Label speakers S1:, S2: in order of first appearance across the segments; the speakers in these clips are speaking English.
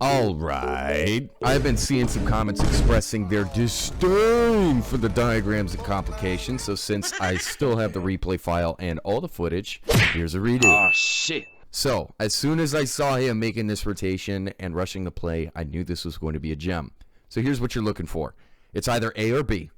S1: All right. I've been seeing some comments expressing their disdain for the diagrams and complications, so since I still have the replay file and all the footage, here's a redo.
S2: Oh, shit.
S1: So, as soon as I saw him making this rotation and rushing the play, I knew this was going to be a gem. So here's what you're looking for. It's either A or B.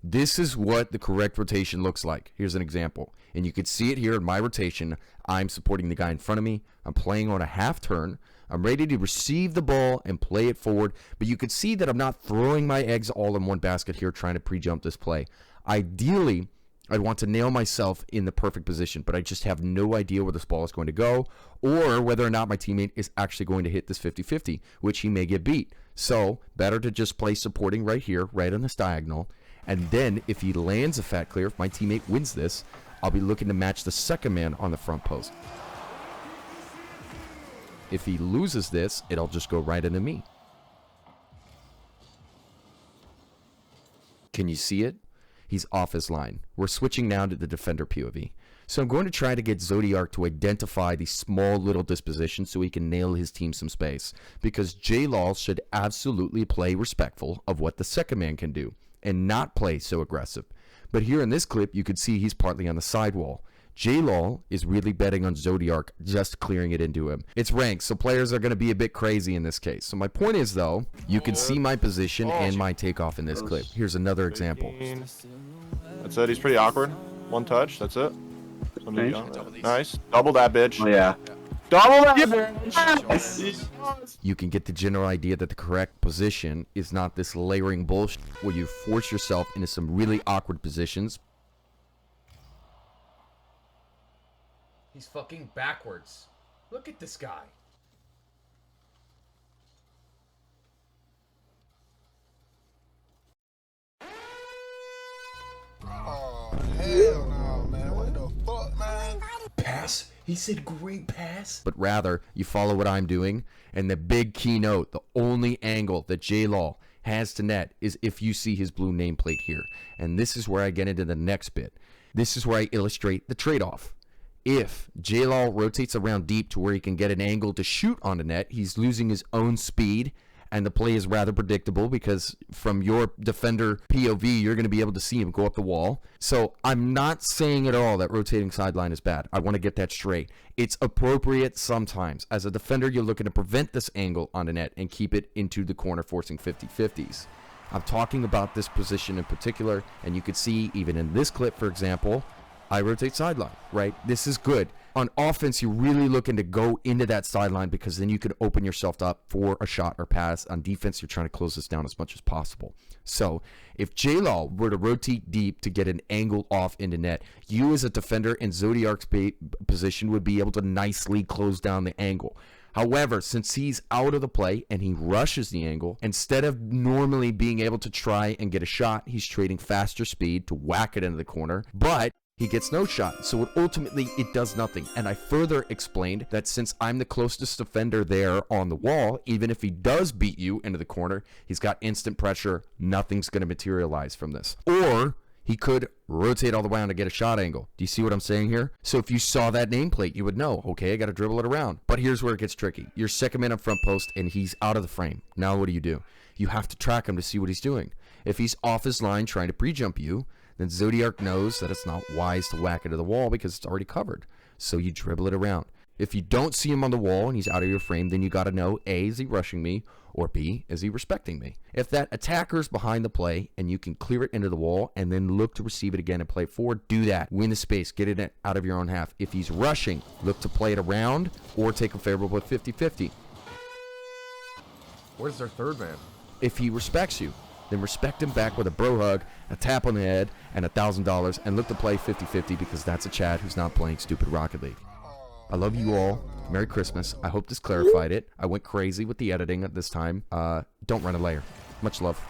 S1: This is what the correct rotation looks like. Here's an example. And you can see it here in my rotation. I'm supporting the guy in front of me. I'm playing on a half turn. I'm ready to receive the ball and play it forward. But you can see that I'm not throwing my eggs all in one basket here trying to pre-jump this play. Ideally, I'd want to nail myself in the perfect position, but I just have no idea where this ball is going to go or whether or not my teammate is actually going to hit this 50-50, which he may get beat. So better to just play supporting right here, right on this diagonal. And then if he lands a fat clear, if my teammate wins this, I'll be looking to match the second man on the front post. If he loses this, it'll just go right into me. Can you see it? He's off his line. We're switching now to the defender POV. So I'm going to try to get Zodiark to identify these small little dispositions so he can nail his team some space. Because J-Law should absolutely play respectful of what the second man can do and not play so aggressive. But here in this clip, you can see he's partly on the sidewall. J-Law is really betting on Zodiark just clearing it into him. It's ranked, so players are going to be a bit crazy in this case. So my point is, though, you can see my position and my takeoff in this clip. Here's another example.
S3: That's it. He's pretty awkward. One touch. That's it. Nice. Double that bitch.
S2: Oh, yeah.
S3: Double that bitch.
S1: You can get the general idea that the correct position is not this layering bullshit where you force yourself into some really awkward positions.
S4: He's fucking backwards. Look at this guy.
S5: Oh, hell no, man. What the fuck, man?
S4: Pass? He said great pass.
S1: But rather, you follow what I'm doing, and the big keynote, the only angle that J-Law has to net is if you see his blue nameplate here. And this is where I get into the next bit. This is where I illustrate the trade-off. If J-Law rotates around deep to where he can get an angle to shoot on the net, he's losing his own speed, and the play is rather predictable because from your defender POV, you're going to be able to see him go up the wall. So I'm not saying at all that rotating sideline is bad. I want to get that straight. It's appropriate sometimes. As a defender, you're looking to prevent this angle on the net and keep it into the corner, forcing 50-50s. I'm talking about this position in particular, and you can see even in this clip, for example, I rotate sideline, right? This is good. On offense, you're really looking to go into that sideline because then you can open yourself up for a shot or pass. On defense, you're trying to close this down as much as possible. So if J-Law were to rotate deep to get an angle off into net, you as a defender in Zodiark's position would be able to nicely close down the angle. However, since he's out of the play and he rushes the angle, instead of normally being able to try and get a shot, he's trading faster speed to whack it into the corner. But he gets no shot, so ultimately it does nothing. And I further explained that since I'm the closest defender there on the wall, even if he does beat you into the corner, he's got instant pressure. Nothing's going to materialize from this. Or he could rotate all the way on to get a shot angle. Do you see what I'm saying here? So if you saw that nameplate, you would know, okay, I got to dribble it around. But here's where it gets tricky. You're second man up front post, and he's out of the frame. Now what do? You have to track him to see what he's doing. If he's off his line trying to pre-jump you, then Zodiark knows that it's not wise to whack it to the wall because it's already covered. So you dribble it around. If you don't see him on the wall and he's out of your frame, then you got to know, A, is he rushing me? Or B, is he respecting me? If that attacker's behind the play and you can clear it into the wall and then look to receive it again and play it forward, do that. Win the space. Get it out of your own half. If he's rushing, look to play it around or take a favorable 50-50.
S4: Where's their third man?
S1: If he respects you, then respect him back with a bro hug, a tap on the head, and $1,000, and look to play 50-50 because that's a Chad who's not playing stupid Rocket League. I love you all. Merry Christmas. I hope this clarified it. I went crazy with the editing at this time. Don't run a layer. Much love.